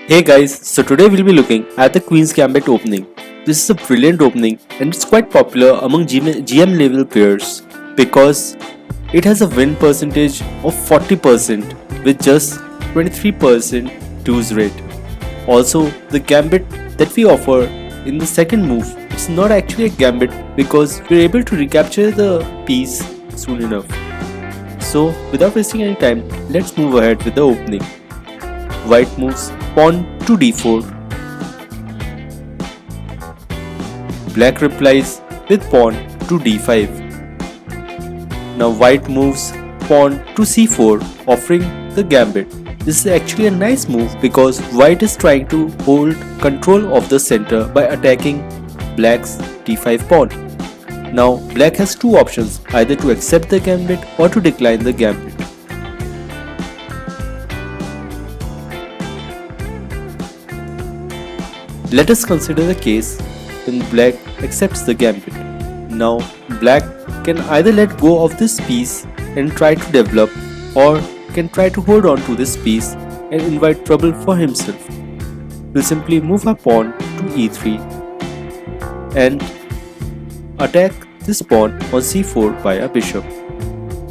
Hey guys, so today we'll be looking at the Queen's Gambit opening. This is a brilliant opening and it's quite popular among GM level players because it has a win percentage of 40% with just 23% lose rate. Also, the Gambit that we offer in the second move, it's not actually a Gambit because we're able to recapture the piece soon enough. So without wasting any time, let's move ahead with the opening. White moves pawn to d4. Black replies with pawn to d5. Now white moves pawn to c4, offering the gambit. This is actually a nice move because white is trying to hold control of the center by attacking black's d5 pawn. Now black has two options, either to accept the gambit or to decline the gambit. Let us consider the case when black accepts the gambit. Now black can either let go of this piece and try to develop, or can try to hold on to this piece and invite trouble for himself. We'll simply move our pawn to e3 and attack this pawn on c4 by a bishop.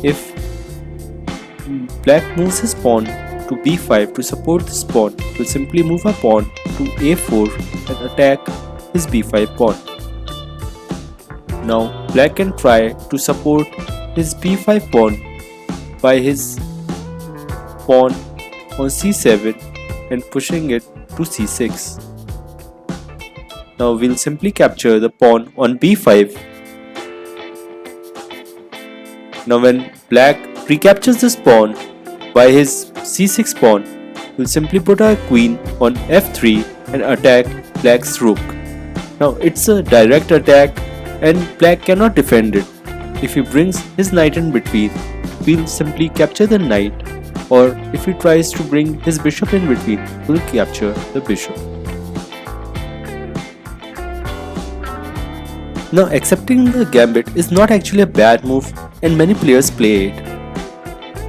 If black moves his pawn to b5 to support this pawn, we'll simply move our pawn to a4 and attack his b5 pawn. Now black can try to support his b5 pawn by his pawn on c7 and pushing it to c6. Now we'll simply capture the pawn on b5. Now when black recaptures this pawn by his c6 pawn, we'll simply put our queen on f3 and attack black's rook. Now it's a direct attack and black cannot defend it. If he brings his knight in between, we'll simply capture the knight, or if he tries to bring his bishop in between, we'll capture the bishop. Now accepting the gambit is not actually a bad move and many players play it.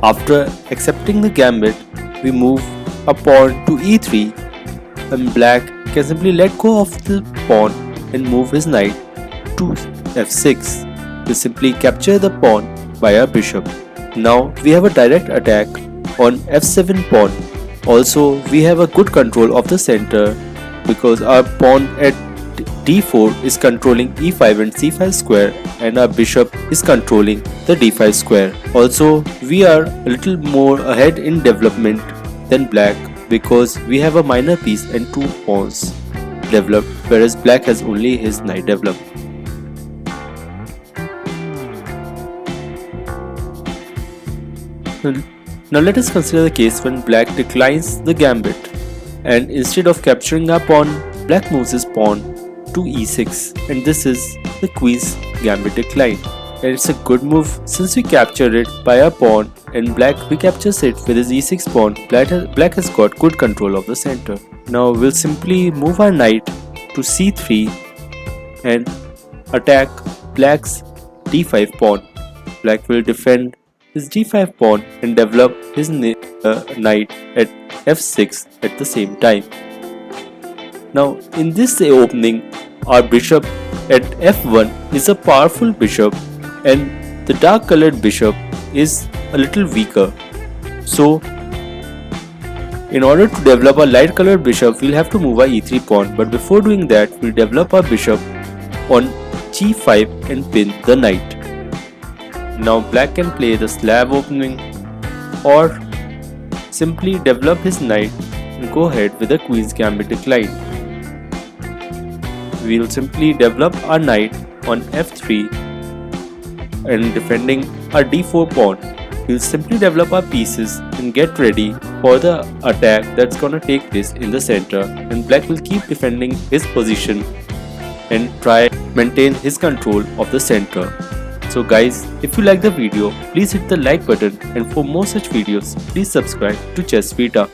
After accepting the gambit, we move a pawn to e3 and black can simply let go of the pawn and move his knight to f6. We simply capture the pawn by our bishop. Now we have a direct attack on f7 pawn. Also we have a good control of the center because our pawn at d4 is controlling e5 and c5 square and our bishop is controlling the d5 square. Also we are a little more ahead in development than black because we have a minor piece and two pawns developed, whereas black has only his knight developed. Now let us consider the case when black declines the gambit and instead of capturing our pawn, black moves his pawn to e6, and this is the queen's gambit decline. And it's a good move since we captured it by our pawn and black recaptures it with his e6 pawn. Black has got good control of the center. Now we'll simply move our knight to c3 and attack black's d5 pawn. Black will defend his d5 pawn and develop his knight at f6 at the same time. Now in this opening, our bishop at f1 is a powerful bishop and the dark colored bishop is a little weaker. So in order to develop a light colored bishop, we'll have to move our e3 pawn, but before doing that, we'll develop our bishop on g5 and pin the knight. Now black can play the slab opening or simply develop his knight and go ahead with the queen's gambit decline. We'll simply develop our knight on f3 and defending our d4 pawn. We'll simply develop our pieces and get ready for the attack that's gonna take place in the center, and black will keep defending his position and try maintain his control of the center. So guys, if you like the video, please hit the like button, and for more such videos, please subscribe to Chess VITA.